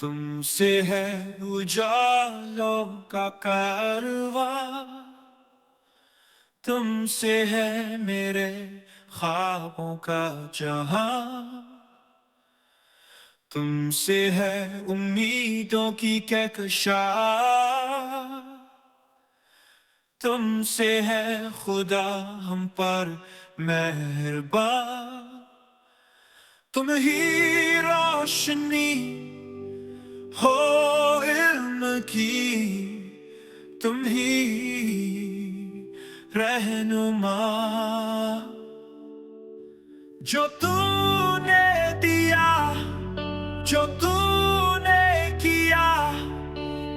तुमसे है उजालों का कारवा, तुमसे है मेरे ख्वाबों का जहां, तुमसे है उम्मीदों की कहकशां, तुमसे है खुदा हम पर मेहरबान। तुम ही रोशनी हो इल्म की, तुम ही रहनुमा। जो तूने दिया, जो तूने किया,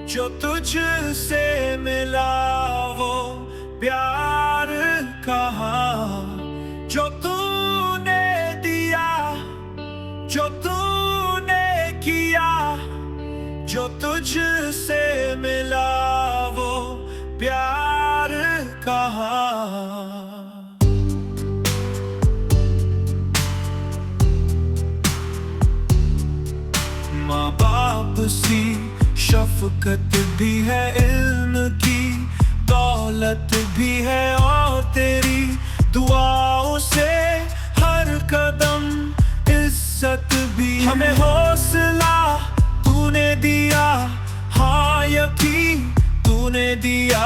जो तुझसे मिला वो प्यार कहाँ। जो तूने दिया, जो तूने किया, जो तुझसे मिला वो प्यार कहाँ। माँ बाप सी शफकत भी है इल्म की, दौलत भी है और तेरी दुआओं से हर कदम इज्जत भी। हमें हौसला तूने दिया, हाँ यकीन तूने दिया,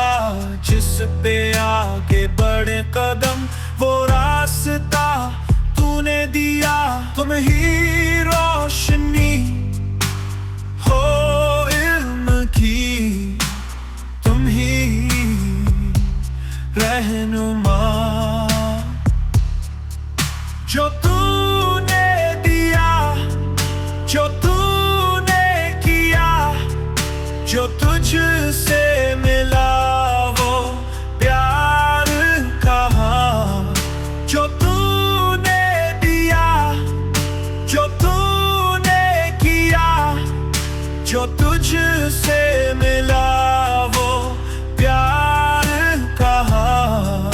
जिस पे आगे बढ़े कदम वो रास्ता तूने दिया। तुम ही रोशनी हो इल्म की, तुम ही रहनुमा। जो तूने दिया, जो तूने किया, जो तुझसे मिला वो प्यार कहाँ। जो तूने दिया, जो तूने किया, जो तुझसे मिला वो प्यार कहाँ।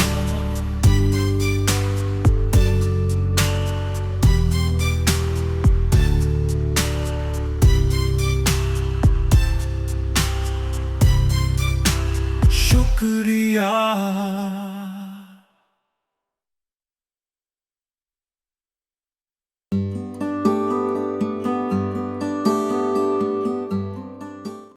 शुक्रिया।